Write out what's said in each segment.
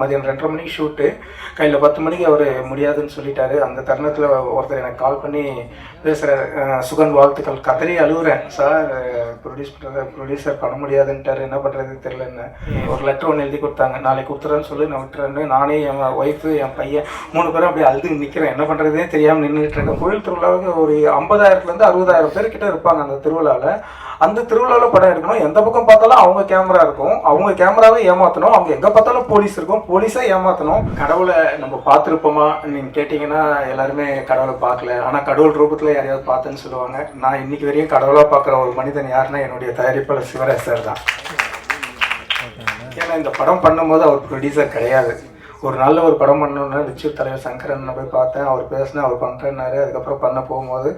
மதியம் 2:30 மணிக்கு ஷூட்டு, கையில் 10 மணிக்கு அவர் முடியாதுன்னு சொல்லிட்டாரு. அந்த தருணத்தில் ஒருத்தர் எனக்கு கால் பண்ணி பேசுகிறார், சுகன் வாழ்த்துக்கள். கதறி அழுகுறேன், சார் ப்ரொடியூசர் பண்ண முடியாதுன்ட்டார், என்ன பண்ணுறது தெரியலன்னு. ஒரு லெட்டர் ஒன்று எழுதி கொடுத்தாங்க, நாளைக்கு கொடுத்துறேன்னு சொல்லி நான் விட்டுறேன்னு. நானே, என் ஒய்ஃபு, என் பையன் 3 பேரும் அப்படியே அழுது நிற்கிறேன். என்ன பண்ணுறதே தெரியாமல் நின்றுட்டு இருக்கேன். கோயில் திருவிழாவுக்கு ஒரு 50,000 60,000 பேர் கிட்ட இருப்பாங்க அந்த திருவிழாவில். அந்த திருவிழாவில் படம் எடுக்கணும், எந்த பக்கம் பார்த்தாலும் அவங்க கேமரா இருக்கும், அவங்க கேமராவை ஏமாற்றணும், அவங்க எங்கே பார்த்தாலும் போலீஸ் இருக்கும், போலீஸை ஏமாற்றணும். கடவுளை நம்ம பார்த்துருப்போமா நீங்கள் கேட்டிங்கன்னா எல்லாருமே கடவுளை பார்க்கல, ஆனால் கடவுள் ரூபத்தில் யாரையாவது பார்த்தேன்னு சொல்லுவாங்க. நான் இன்னைக்கு வரையும் கடவுளாக பார்க்குற ஒரு மனிதன் யாருன்னா என்னுடைய தயாரிப்பாளர் சிவராஜ் சார் தான். ஏன்னா இந்த படம் பண்ணும்போது அவர் ப்ரொடியூசர் கிடையாது. ஒரு நல்ல ஒரு படம் பண்ணணுன்னு ரிச்சூர் தலைவர் சங்கரன் போய் பார்த்தேன், அவர் பேசினேன், அவர் பண்ணுறேன்னாரு. அதுக்கப்புறம் பண்ண போகும்போது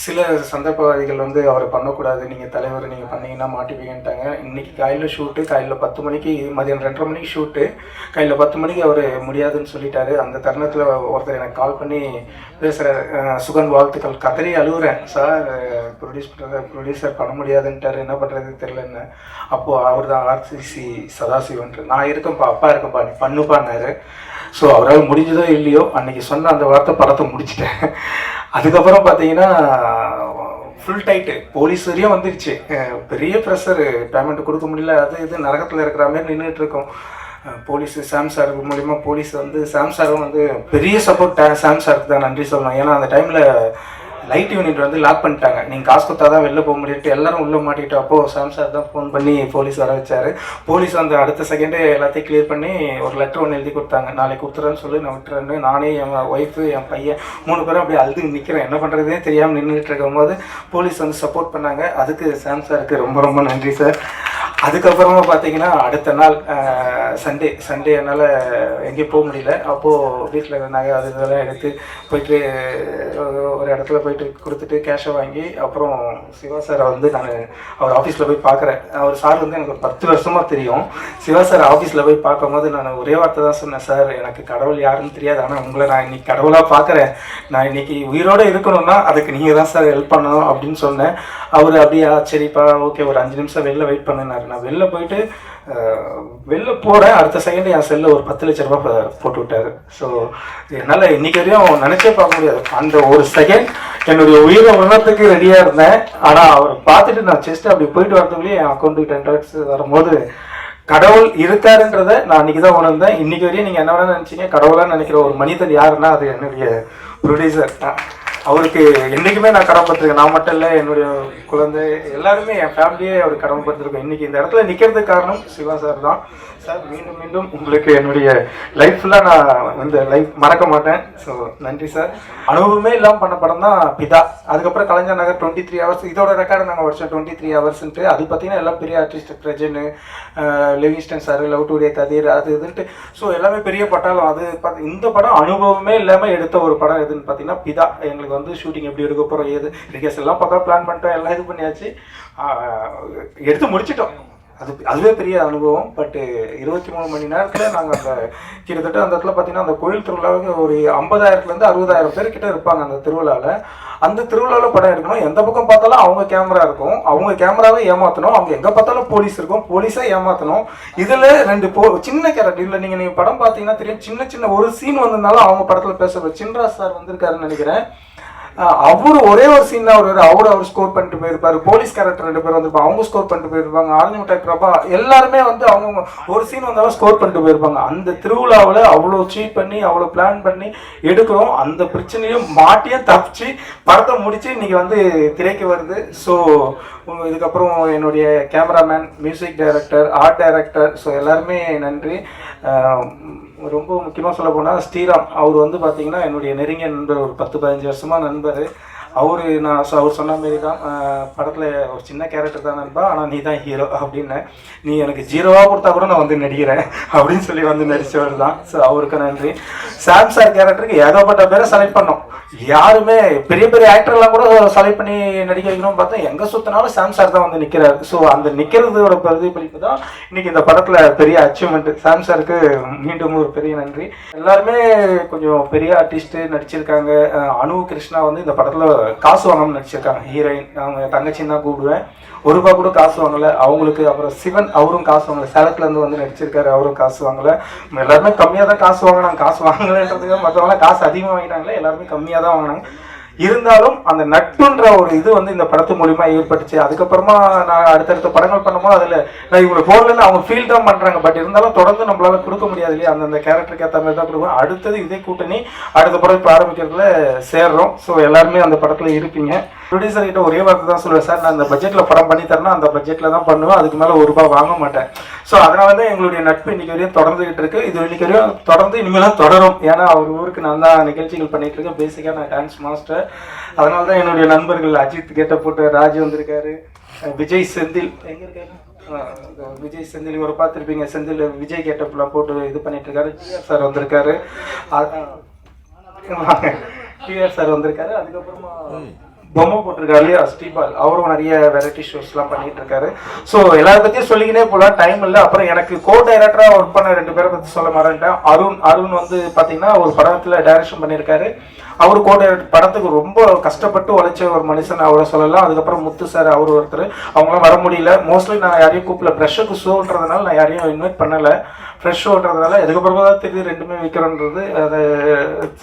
சில சந்தர்ப்பவாதிகள் அவரை பண்ணக்கூடாது, நீங்கள் தலைவர் நீங்கள் பண்ணிங்கன்னா மாட்டிப்பீங்கன்ட்டாங்க. இன்றைக்கி காலையில் ஷூட்டு, காலையில் 10 மணிக்கு, மதியம் 2:30 மணிக்கு ஷூட்டு, கையில் 10 மணிக்கு அவர் முடியாதுன்னு சொல்லிட்டாரு. அந்த தருணத்தில் ஒருத்தர் எனக்கு கால் பண்ணி பேசுகிறார், சுகன் வாழ்த்துக்கள். கதறி அழுகுறேன், சார் ப்ரொடியூசர் பண்ண முடியாதுன்ட்டார், என்ன பண்ணுறது தெரியலன்னு. அப்போது அவர் தான் ஆர்சிசி சதாசிவன்ட்டு, நான் இருக்கேன்ப்பா, அப்பா இருக்கேன்ப்பா, நீ பண்ணுப்பான்னாரு. ஸோ அவரால் முடிஞ்சதோ இல்லையோ அன்றைக்கி சொன்ன அந்த வார்த்தை படத்தை முடிச்சிட்டேன். அதுக்கப்புறம் பார்த்தீங்கன்னா ஃபுல் டைட்டு, போலீஸ் வரையும் வந்துடுச்சு. பெரிய ப்ரெஷரு, பேமெண்ட் கொடுக்க முடியல, அது இது நரகத்தில் இருக்கிற மாதிரி நின்றுட்டு இருக்கோம். போலீஸு சாம் சார் மூலிமா போலீஸ் சாம் சாரும் பெரிய சப்போர்ட். சாம் சாருக்கு தான் நன்றி சொல்லணும். ஏன்னா அந்த டைமில் லைட் யூனிட் லாக் பண்ணிட்டாங்க, நீங்கள் காசு கொடுத்தா தான் வெளில போக முடியாது, எல்லாரும் உள்ளே மாட்டிக்கிட்டு. அப்போது சாம் சார் தான் ஃபோன் பண்ணி போலீஸ் வர வச்சார். போலீஸ் அடுத்த செகண்டே எல்லாத்தையும் கிளியர் பண்ணி ஒரு லெட்டர் ஒன்று எழுதி கொடுத்தாங்க, நாளைக்கு கொடுத்துறேன்னு சொல்லி நான் விட்டுறேன்னு. நானே, என் ஒய்ஃபு, என் பையன் 3 பேரும் அப்படியே அழுது நிற்கிறேன். என்ன பண்ணுறதே தெரியாமல் நின்றுட்டு இருக்கும்போது போலீஸ் சப்போர்ட் பண்ணாங்க. அதுக்கு சாம் சாருக்கு ரொம்ப ரொம்ப நன்றி சார். அதுக்கப்புறமா பார்த்தீங்கன்னா அடுத்த நாள் சண்டே என்னால் எங்கேயும் போக முடியல. அப்போது வீட்டில் இருந்தாங்க, அது இதெல்லாம் எடுத்து போயிட்டு ஒரு இடத்துல போயிட்டு கொடுத்துட்டு கேஷை வாங்கி, அப்புறம் சிவா சாரை நான் அவர் ஆஃபீஸில் போய் பார்க்குறேன். அவர் சார் எனக்கு ஒரு 10 வருஷமாக தெரியும். சிவா சார் ஆஃபீஸில் போய் பார்க்கும்போது நான் ஒரே வார்த்தை தான் சொன்னேன், சார் எனக்கு கடவுள் யாருன்னு தெரியாது, ஆனால் உங்களை நான் இன்றைக்கி கடவுளாக பார்க்குறேன், நான் இன்றைக்கி உயிரோடு இருக்கணும்னா அதுக்கு நீங்கள் தான் சார் ஹெல்ப் பண்ணணும் அப்படின்னு சொன்னேன். அவர் அப்படியே சரிப்பா ஓகே ஒரு 5 நிமிஷம் வெளில வெயிட் பண்ணினார். நான் வெளில போயிட்டு வெளில போகிறேன், அடுத்த செகண்ட் என் செல்லில் ஒரு 10 லட்ச ரூபா போட்டு விட்டார். ஸோ என்னால் இன்றைக்கி வரையும் நினச்சே பார்க்க முடியாது. அந்த ஒரு செகண்ட் என்னுடைய உயிரை உணர்றதுக்கு ரெடியாக இருந்தேன். ஆனால் அவர் பார்த்துட்டு நான் செஸ்ட்டு அப்படி போயிட்டு வரதுக்குள்ளேயே என் அக்கௌண்ட்டுக்கு 10 lakhs வரும்போது கடவுள் இருக்காருன்றதை நான் அன்றைக்கி தான் உணர்ந்தேன். இன்றைக்கி வரையும் நீங்கள் என்ன வேணால் நினச்சிங்க, கடவுளாக நினைக்கிற ஒரு மனிதன் யாருன்னா அது என்னுடைய ப்ரொடியூசர். அவருக்கு என்றைக்குமே நான் கடமைப்பட்டிருக்கேன். நான் மட்டும் இல்லை, என்னுடைய குழந்தை எல்லாருமே, என் ஃபேமிலியே அவர் கடமைப்பட்டிருக்கேன். இன்றைக்கி இந்த இடத்துல நிற்கிறதுக்கு காரணம் சிவா சார் தான். சார் மீண்டும் மீண்டும் உங்களுக்கு என்னுடைய லைஃப் ஃபுல்லாக நான் லைஃப் மறக்க மாட்டேன். ஸோ நன்றி சார். அனுபவமே இல்லாமல் பண்ண படம் தான் பிதா. அதுக்கப்புறம் கலைஞர் நகர் 23 hours, இதோட ரெக்கார்டு நாங்கள் வருஷம் 23 hours. அது பார்த்தீங்கன்னா எல்லாம் பெரிய artist, Prajin, Livingston sir, love today, Kathir, அது இதுன்ட்டு. ஸோ எல்லாமே பெரிய பட்டாலும். அது இந்த படம் அனுபவமே இல்லாமல் எடுத்த ஒரு படம் எதுன்னு பார்த்தீங்கன்னா பிதா. எங்களுக்கு ஷூட்டிங் எப்படி எடுக்க போகிறோம், ஏது ரிகர்ஸ் எல்லாம் பார்த்தா பிளான் பண்ணிட்டோம், எல்லாம் இது பண்ணியாச்சு, எடுத்து முடிச்சிட்டோம். அதுவே பெரிய அனுபவம். பட்டு 23 மணி நேரத்தில் நாங்கள் கிட்டத்தட்ட அந்த இடத்துல பார்த்தீங்கன்னா அந்த கோயில் திருவிழாவுக்கு ஒரு 50,000 60,000 பேர் கிட்ட இருப்பாங்க அந்த திருவிழாவில். அந்த திருவிழாவில் படம் எடுக்கணும், எந்த பக்கம் பார்த்தாலும் அவங்க கேமரா இருக்கும், அவங்க கேமராவை ஏமாற்றணும், அவங்க எங்கே பார்த்தாலும் போலீஸ் இருக்கும், போலீஸை ஏமாற்றணும். இதில் 2 சின்ன கேரக்டர் இல்லை. நீங்கள் படம் பார்த்தீங்கன்னா தெரியும், சின்ன ஒரு சீன் வந்ததுனால அவங்க படத்தில் பேச சின்ராஜ் சார் வந்திருக்காருன்னு நினைக்கிறேன். அவரு ஒரே ஒரு சீன் தான் அவர் ஸ்கோர் பண்ணிட்டு போயிருப்பாரு. போலீஸ் கேரக்டர் 2 பேர் வந்திருப்பாங்க, அவங்க ஸ்கோர் பண்ணிட்டு போயிருப்பாங்க. ஆரஞ்சு மிட்டாய் பிரபா எல்லாருமே அவங்க ஒரு சீன் வந்தாலும் ஸ்கோர் பண்ணிட்டு போயிருப்பாங்க. அந்த திருவிழாவில் அவ்வளோ சீட் பண்ணி அவ்வளோ பிளான் பண்ணி எடுக்கிறோம். அந்த பிரச்சனையும் மாட்டியே தப்பிச்சு படத்தை முடிச்சு இன்னைக்கு திரைக்கு வருது. ஸோ இதுக்கப்புறம் என்னுடைய cameraman, music director, art director, so எல்லாருமே நன்றி. ரொம்ப முக்கியமாக சொல்ல போனால் ஸ்ரீராம், அவர் பார்த்தீங்கன்னா என்னுடைய நெருங்கிய நண்பர், ஒரு 10-15 வருஷமாக நண்பர். அவர் சொன்ன மாரி தான், படத்தில் ஒரு சின்ன கேரக்டர் தான் நண்பா, ஆனால் நீ தான் ஹீரோ அப்படின்னு, நீ எனக்கு 0 கொடுத்தா கூட நான் நடிக்கிறேன் அப்படின்னு சொல்லி நடித்தவர் தான். ஸோ அவருக்கு நன்றி. சாம் சார் கேரக்டருக்கு ஏகப்பட்ட பேரை செலக்ட் பண்ணோம். யாருமே பெரிய பெரிய ஆக்டர்லாம் கூட செலக்ட் பண்ணி நடிக்க வைக்கணும்னு பார்த்தா எங்கே சுற்றினாலும் சாம் சார் தான் நிற்கிறாரு. ஸோ அந்த நிற்கிறதோட பிரதிபலிப்பு தான் இன்னைக்கு இந்த படத்தில் பெரிய அச்சீவ்மெண்ட். சாம் சாருக்கு மீண்டும் ஒரு பெரிய நன்றி. எல்லாருமே கொஞ்சம் பெரிய ஆர்டிஸ்ட்டு நடிச்சிருக்காங்க. அனு கிருஷ்ணா இந்த படத்தில் காசு வாங்காமல் நடிச்சிருக்காங்க. ஹீரோயின் அவங்க தங்கச்சின்னு தான் கூப்பிடுவேன். ₹1 கூட காசு வாங்கலை அவங்களுக்கு. அப்புறம் சிவன் அவரும் காசு வாங்கலை, சேலத்துலேருந்து வந்து நடிச்சிருக்காரு, அவரும் காசு வாங்கலை. எல்லாருமே கம்மியாக தான் காசு வாங்கினாங்க. காசு வாங்கலைன்றதுக்கு மற்றவங்களாம் காசு அதிகமாக வாங்கிட்டாங்களே, எல்லாருமே கம்மியாக தான் வாங்கினாங்க. இருந்தாலும் அந்த நட்புன்ற ஒரு இது வந்து இந்த படத்து மூலிமா ஏற்பட்டுச்சு. அதுக்கப்புறமா நான் அடுத்தடுத்த படங்கள் பண்ணும்போது அதில் நான் இவங்களை போடலன்னு அவங்க ஃபீல் தான் பண்ணுறாங்க. பட் இருந்தாலும் தொடர்ந்து நம்மளால கொடுக்க முடியாது இல்லையா, அந்தந்த கேரக்டருக்கு ஏற்ற மாதிரி தான் கொடுப்போம். அடுத்தது இதே கூட்டணி அடுத்த படம் இப்போ ஆரம்பிக்கிறதுல சேர்றோம். ஸோ எல்லாருமே அந்த படத்தில் இருப்பீங்க. ப்ரொடியூசர் கிட்ட ஒரே வார்த்தை தான் சொல்லுவேன், சார் நான் அந்த பட்ஜெட்டில் படம் பண்ணி தரேன்னா அந்த பட்ஜெட்டில் தான் பண்ணுவேன், அதுக்கு மேலே ₹1 வாங்க மாட்டேன். ஸோ அதனால தான் எங்களுடைய நட்பு இன்னைக்கு வரையும் தொடர்ந்துகிட்டு இருக்கு. இது இன்னைக்கு வரையும் தொடர்ந்து இனிமேலும் தொடரும். ஏன்னா அவர் ஊருக்கு நான் தான் நிகழ்ச்சிகள் பண்ணிட்டு இருக்கேன். பேசிக்காக நான் டான்ஸ் மாஸ்டர். அதனால தான் என்னுடைய நண்பர்கள் அஜித் கேட்ட போட்டு ராஜ் வந்திருக்காரு, விஜய் செந்தில் எங்க இருக்காரு, விஜய் செந்தில் இவரை பார்த்துருப்பீங்க, செந்தில் விஜய் கேட்டப்லாம் போட்டு இது பண்ணிட்டு இருக்காரு. சார் வந்திருக்காரு, சார் வந்திருக்காரு. அதுக்கப்புறமா பொம்மை போட்டிருக்காரு இல்லையா ஸ்ரீபால், அவரும் நிறைய வெரைட்டி ஷோஸ்லாம் பண்ணிட்டு இருக்காரு. ஸோ எல்லாரை பற்றியும் சொல்லிக்கினே போகலாம், டைம் இல்லை. அப்புறம் எனக்கு கோ டைரக்டராக ஒர்க் பண்ண 2 பேரை பற்றி சொல்ல மாட்டேன். அருண் வந்து பார்த்தீங்கன்னா ஒரு படத்தில் டைரக்ஷன் பண்ணியிருக்காரு. அவர் கோ டைரக்டர் படத்துக்கு ரொம்ப கஷ்டப்பட்டு உழைச்ச ஒரு மனுஷன் அவரை சொல்லலாம். அதுக்கப்புறம் முத்து சார் அவர் ஒருத்தர், அவங்களாம் வர முடியல. மோஸ்ட்லி நான் யாரையும் கூப்பிடல, ஃப்ரெஷ்ஷுக்கு ஷோன்றதுனால நான் யாரையும் இன்வைட் பண்ணலை. ஃப்ரெஷ் ஷோன்றதுனால எதுக்கப்புறமா தான் தெரியுது 2மே விற்கிறோன்றது. அது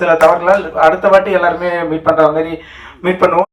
சில தவறுகளால் அடுத்த வாட்டி எல்லாருமே மீட் பண்ணுற மாதிரி மீட் பண்ணுவோம்.